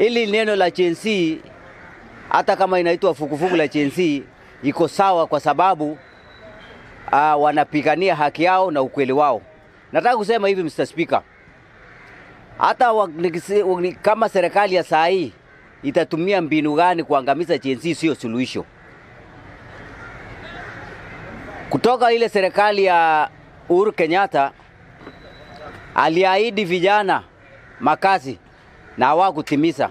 Ili neno la Gen Z hata kama inaitwa fukufuku la Gen Z iko sawa kwa sababu wanapigania haki yao na ukweli wao. Nataka kusema hivi Mr. Speaker. Hata kama serikali ya saa hii itatumia mbinu gani kuangamiza Gen Z sio suluhisho. Kutoka ile serikali ya Uhuru Kenyatta aliahidi vijana makazi na hawakutimiza.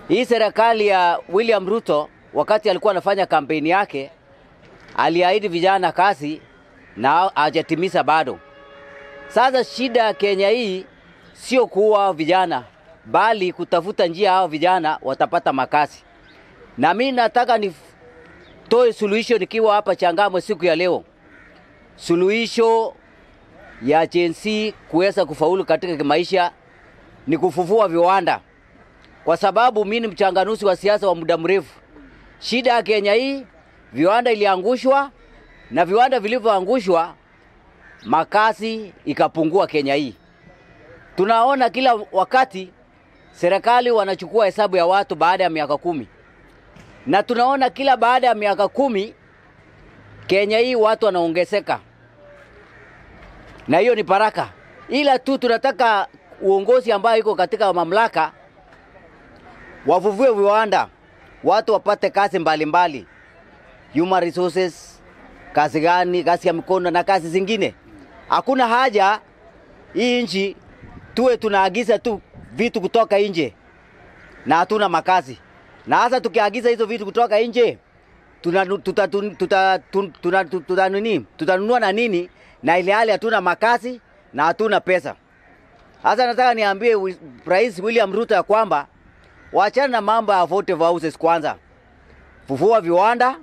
Hii serikali ya William Ruto wakati alikuwa anafanya kampeni yake aliahidi vijana kazi na hajatimiza bado. Sasa shida ya Kenya hii sio kuua vijana bali kutafuta njia hao vijana watapata makazi. Na mimi nataka nitoe suluhisho nikiwa hapa Changamwe siku ya leo. Suluhisho ya Gen Z kuweza kufaulu katika maisha ni kufufua viwanda. Kwa sababu mimi ni mchanganuzi wa siasa wa muda mrefu. Shida ya Kenya hii viwanda iliangushwa na viwanda vilivyoangushwa makazi ikapungua Kenya hii. Tunaona kila wakati serikali wanachukua hesabu ya watu baada ya miaka 10. Na tunaona kila baada ya miaka 10 Kenya hii watu wanaongezeka. Na hiyo ni baraka. Ila tu tunataka uongozi ambao iko katika mamlaka wavuvue viwanda, watu wapate kazi mbalimbali. Human resources, kazi gani, kazi ya mikono na kazi zingine. Hakuna haja hii nchi tuwe tunaagiza tu vitu kutoka nje na hatuna makazi. Na hasa tukiagiza hizo vitu kutoka nje tutanunua na nini na ile hali hatuna makazi na hatuna pesa. Hasa nataka niambie Rais William Ruto ya kwamba waachana na mambo ya affordable houses kwanza. Fufua viwanda,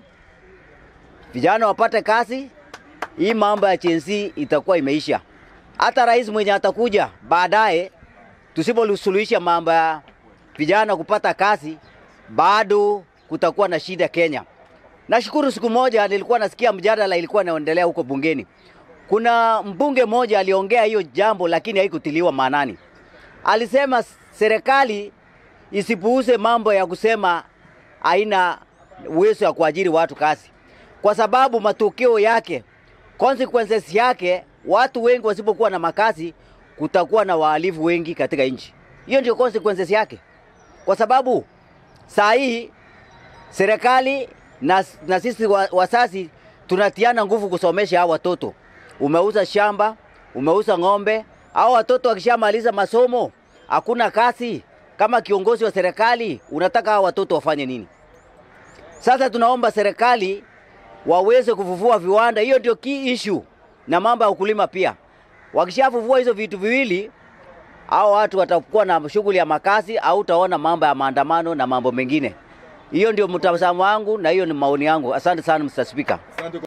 vijana wapate kazi, hii mambo ya Gen Z itakuwa imeisha. Hata rais mwenye atakuja baadaye tusiposuluhisha mambo ya vijana kupata kazi bado kutakuwa na shida Kenya. Nashukuru siku moja nilikuwa nasikia mjadala ilikuwa inaendelea huko bungeni. Kuna mbunge mmoja aliongea hiyo jambo lakini haikutiliwa maanani. Alisema serikali isipuuze mambo ya kusema haina uwezo wa kuajiri watu kazi. Kwa sababu matokeo yake, consequences yake, watu wengi wasipokuwa na makazi kutakuwa na wahalifu wengi katika nchi. Hiyo ndio consequences yake. Kwa sababu saa hii serikali na sisi wazazi tunatiana nguvu kusomesha hao watoto. Umeuza shamba, umeuza ng'ombe, hao watoto wakishamaliza masomo hakuna kazi. Kama kiongozi wa serikali unataka hao watoto wafanye nini? Sasa tunaomba serikali waweze kufufua viwanda. Hiyo ndio key issue. Na mambo ya ukulima pia. Wakishafufua hizo vitu viwili, hao watu watakuwa na shughuli ya makazi au utaona mambo ya maandamano na mambo mengine. Hiyo ndio mtazamo wangu na hiyo ni maoni yangu. Asante sana Mr. Speaker.